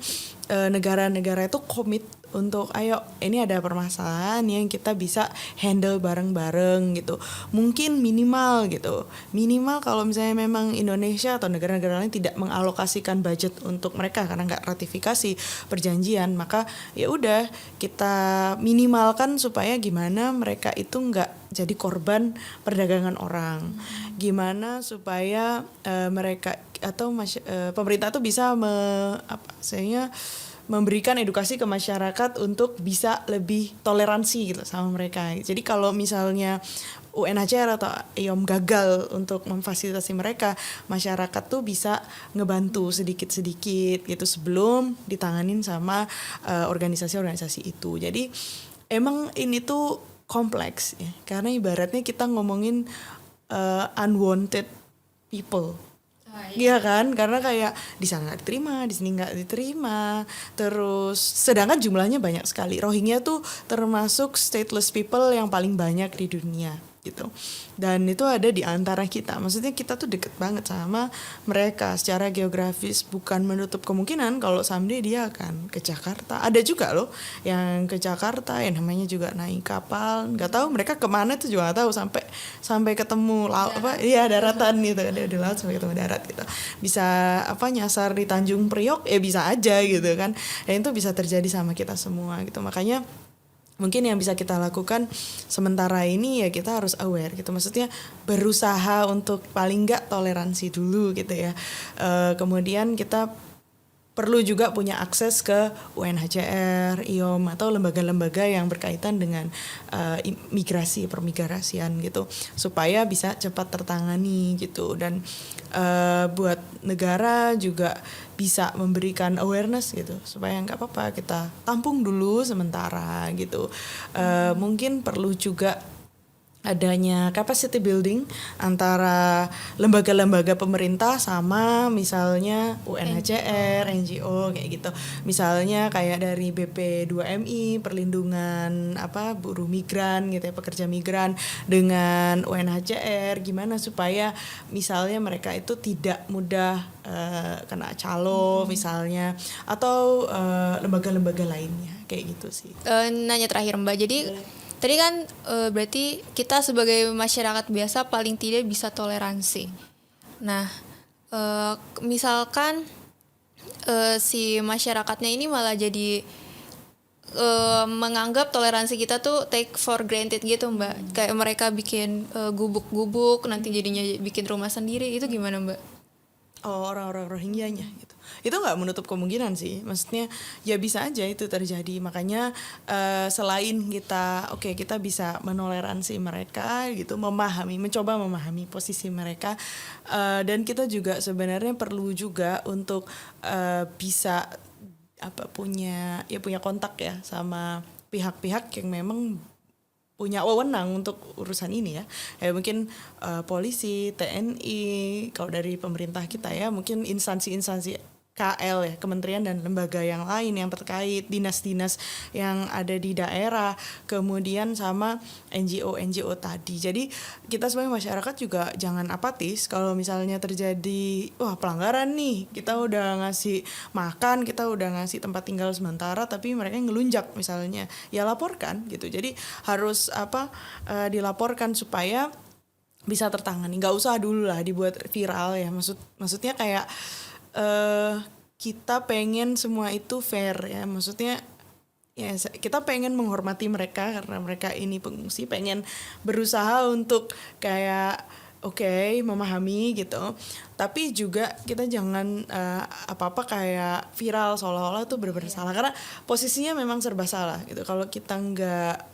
negara-negara itu komit untuk ayo ini ada permasalahan yang kita bisa handle bareng-bareng gitu. Mungkin minimal kalau misalnya memang Indonesia atau negara-negara lain tidak mengalokasikan budget untuk mereka karena nggak ratifikasi perjanjian, maka ya udah kita minimalkan supaya gimana mereka itu nggak jadi korban perdagangan orang. Gimana supaya mereka atau pemerintah tuh bisa memberikan edukasi ke masyarakat untuk bisa lebih toleransi gitu sama mereka. Jadi kalau misalnya UNHCR atau IOM gagal untuk memfasilitasi mereka, masyarakat tuh bisa ngebantu sedikit-sedikit gitu sebelum ditanganin sama organisasi-organisasi itu. Jadi emang ini tuh kompleks ya, karena ibaratnya kita ngomongin unwanted people. Iya kan, karena kayak di sana nggak diterima, di sini nggak diterima, terus sedangkan jumlahnya banyak sekali. Rohingya tuh termasuk stateless people yang paling banyak di dunia. gitu. Dan itu ada di antara kita. Maksudnya kita tuh deket banget sama mereka secara geografis, bukan menutup kemungkinan kalau someday dia akan ke Jakarta. Ada juga loh yang ke Jakarta, yang namanya juga naik kapal. Nggak tahu mereka kemana tuh juga nggak tahu, sampai ketemu laut apa? Iya, daratan gitu. Ada di laut sampai ketemu darat gitu. Bisa nyasar di Tanjung Priok, bisa aja gitu kan. Dan itu bisa terjadi sama kita semua gitu. Makanya mungkin yang bisa kita lakukan sementara ini ya kita harus aware gitu, maksudnya berusaha untuk paling nggak toleransi dulu gitu ya. Kemudian kita perlu juga punya akses ke UNHCR, IOM atau lembaga-lembaga yang berkaitan dengan migrasi, permigrasian gitu, supaya bisa cepat tertangani gitu. Dan buat negara juga bisa memberikan awareness gitu, supaya nggak apa-apa kita tampung dulu sementara gitu. Mungkin perlu juga adanya capacity building antara lembaga-lembaga pemerintah sama misalnya UNHCR, NGO kayak gitu. Misalnya kayak dari BP2MI, perlindungan buruh migran gitu ya, pekerja migran, dengan UNHCR, gimana supaya misalnya mereka itu tidak mudah kena calo misalnya, atau lembaga-lembaga lainnya kayak gitu sih. Nanya terakhir Mbak, jadi tadi kan berarti kita sebagai masyarakat biasa paling tidak bisa toleransi. Nah, misalkan si masyarakatnya ini malah jadi menganggap toleransi kita tuh take for granted gitu Mbak. Kayak mereka bikin gubuk-gubuk, nanti jadinya bikin rumah sendiri, itu gimana Mbak? Oh, orang-orang Rohingyanya gitu. Itu nggak menutup kemungkinan sih. Maksudnya ya bisa aja itu terjadi. Makanya selain kita bisa menoleransi mereka gitu, mencoba memahami posisi mereka, dan kita juga sebenarnya perlu juga untuk bisa punya kontak ya sama pihak-pihak yang memang punya wewenang untuk urusan ini ya. Mungkin polisi, TNI, kalau dari pemerintah kita ya mungkin instansi-instansi KL ya, kementerian dan lembaga yang lain yang terkait, dinas-dinas yang ada di daerah, kemudian sama NGO tadi. Jadi kita sebagai masyarakat juga jangan apatis kalau misalnya terjadi pelanggaran nih, kita udah ngasih makan, kita udah ngasih tempat tinggal sementara, tapi mereka ngelunjak misalnya, ya laporkan gitu. Jadi harus dilaporkan supaya bisa tertangani. Nggak usah dulu lah dibuat viral ya, maksudnya kayak kita pengen semua itu fair ya, maksudnya ya kita pengen menghormati mereka karena mereka ini pengungsi, pengen berusaha untuk kayak memahami gitu, tapi juga kita jangan apa-apa kayak viral seolah-olah itu benar-benar salah, karena posisinya memang serba salah gitu. Kalau kita nggak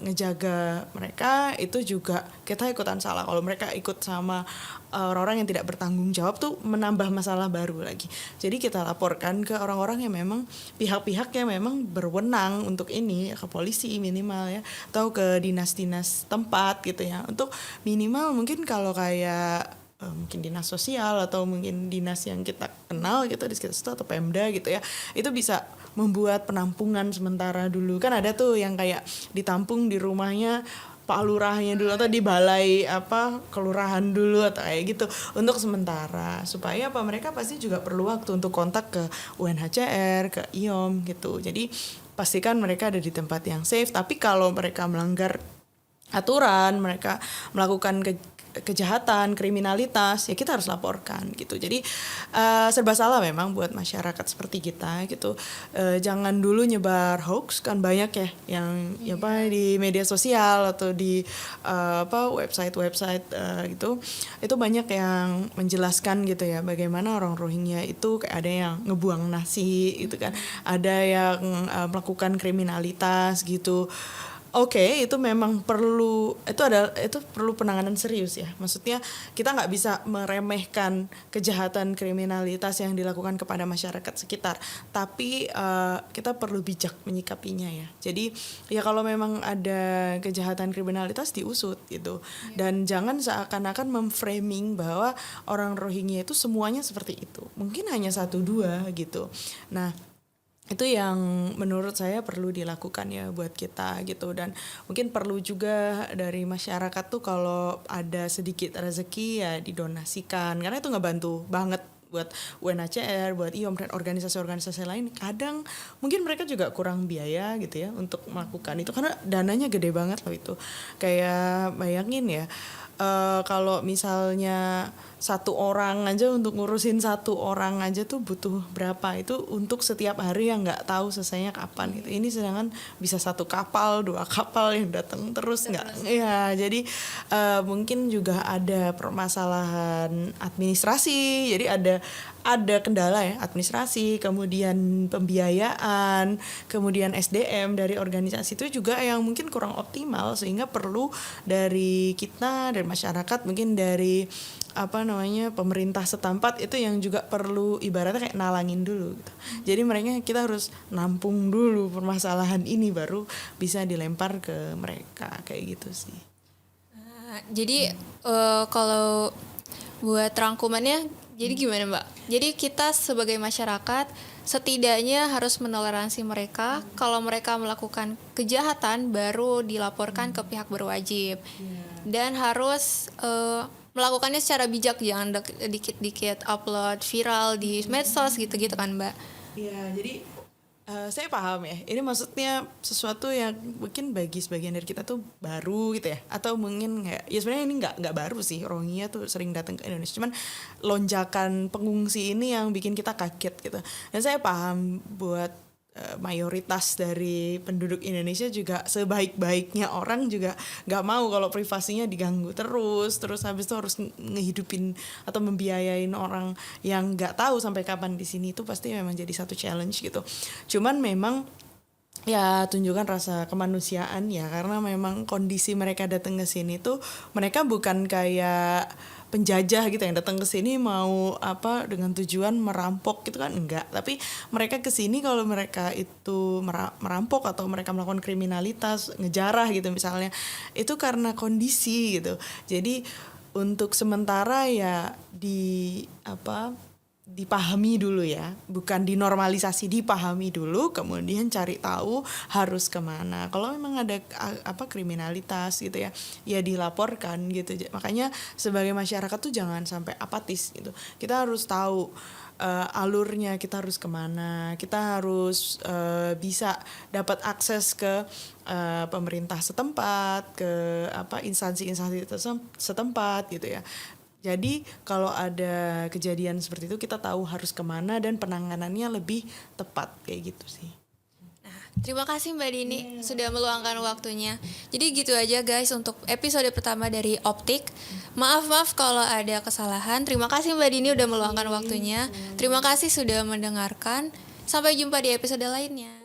ngejaga mereka, itu juga kita ikutan salah. Kalau mereka ikut sama orang-orang yang tidak bertanggung jawab tuh menambah masalah baru lagi. Jadi kita laporkan ke orang-orang yang memang pihak-pihak yang memang berwenang untuk ini, ke polisi minimal ya, atau ke dinas-dinas tempat gitu ya, untuk minimal mungkin kalau kayak mungkin dinas sosial atau mungkin dinas yang kita kenal gitu di sekitar situ, atau Pemda gitu ya, itu bisa membuat penampungan sementara dulu. Kan ada tuh yang kayak ditampung di rumahnya Pak Lurahnya dulu, atau di balai kelurahan dulu atau kayak gitu untuk sementara, supaya mereka pasti juga perlu waktu untuk kontak ke UNHCR, ke IOM gitu. Jadi pastikan mereka ada di tempat yang safe. Tapi kalau mereka melanggar aturan, mereka melakukan kejahatan, kriminalitas, ya kita harus laporkan gitu. Jadi serba salah memang buat masyarakat seperti kita gitu. Jangan dulu nyebar hoax, kan banyak ya yang di media sosial atau di website gitu. Itu banyak yang menjelaskan gitu ya bagaimana orang Rohingya itu kayak ada yang ngebuang nasi gitu kan. Ada yang melakukan kriminalitas gitu. Itu memang perlu, itu perlu penanganan serius ya. Maksudnya kita nggak bisa meremehkan kejahatan kriminalitas yang dilakukan kepada masyarakat sekitar, tapi kita perlu bijak menyikapinya ya. Jadi ya kalau memang ada kejahatan kriminalitas diusut gitu, dan jangan seakan-akan memframing bahwa orang Rohingya itu semuanya seperti itu. Mungkin hanya 1-2 gitu. Nah, Itu yang menurut saya perlu dilakukan ya buat kita gitu. Dan mungkin perlu juga dari masyarakat tuh kalau ada sedikit rezeki ya didonasikan, karena itu ngebantu banget buat UNHCR, buat IOM dan organisasi-organisasi lain. Kadang mungkin mereka juga kurang biaya gitu ya untuk melakukan itu, karena dananya gede banget loh itu. Kayak bayangin ya, kalau misalnya satu orang aja, untuk ngurusin satu orang aja tuh butuh berapa, itu untuk setiap hari yang nggak tahu selesainya kapan gitu. Ini sedangkan bisa satu kapal, dua kapal yang datang terus nggak ya. Jadi mungkin juga ada permasalahan administrasi, jadi ada kendala ya, administrasi, kemudian pembiayaan, kemudian SDM dari organisasi itu juga yang mungkin kurang optimal, sehingga perlu dari kita, dari masyarakat, mungkin dari pemerintah setempat itu yang juga perlu ibaratnya kayak nalangin dulu gitu. Jadi kita harus nampung dulu permasalahan ini baru bisa dilempar ke mereka, kayak gitu sih. Jadi kalau buat rangkumannya, jadi gimana Mbak? Jadi kita sebagai masyarakat setidaknya harus menoleransi mereka. Kalau mereka melakukan kejahatan baru dilaporkan ke pihak berwajib. Dan harus melakukannya secara bijak, jangan dikit-dikit upload viral di medsos gitu-gitu kan Mbak? Iya, jadi saya paham ya. Ini maksudnya sesuatu yang mungkin bagi sebagian dari kita tuh baru gitu ya, atau mungkin kayak ya sebenarnya ini nggak baru sih. Rohingya tuh sering datang ke Indonesia, cuman lonjakan pengungsi ini yang bikin kita kaget gitu. Dan saya paham buat mayoritas dari penduduk Indonesia juga sebaik-baiknya orang juga nggak mau kalau privasinya diganggu terus habis itu harus ngehidupin atau membiayain orang yang nggak tahu sampai kapan di sini. Itu pasti memang jadi satu challenge gitu. Cuman memang ya tunjukkan rasa kemanusiaan ya, karena memang kondisi mereka datang ke sini tuh mereka bukan kayak penjajah gitu yang datang ke sini mau dengan tujuan merampok gitu kan, enggak. Tapi mereka ke sini kalau mereka itu merampok atau mereka melakukan kriminalitas, ngejarah gitu misalnya, itu karena kondisi gitu. Jadi untuk sementara ya dipahami dulu ya, bukan dinormalisasi, dipahami dulu, kemudian cari tahu harus kemana. Kalau memang ada kriminalitas gitu ya, ya dilaporkan gitu. Makanya sebagai masyarakat tuh jangan sampai apatis gitu. Kita harus tahu alurnya, kita harus kemana, kita harus bisa dapat akses ke pemerintah setempat, ke instansi-instansi setempat gitu ya. Jadi kalau ada kejadian seperti itu kita tahu harus kemana dan penanganannya lebih tepat, kayak gitu sih. Nah, terima kasih Mbak Dini sudah meluangkan waktunya. Jadi gitu aja guys untuk episode pertama dari Optik. Maaf kalau ada kesalahan. Terima kasih Mbak Dini udah meluangkan waktunya. Terima kasih sudah mendengarkan. Sampai jumpa di episode lainnya.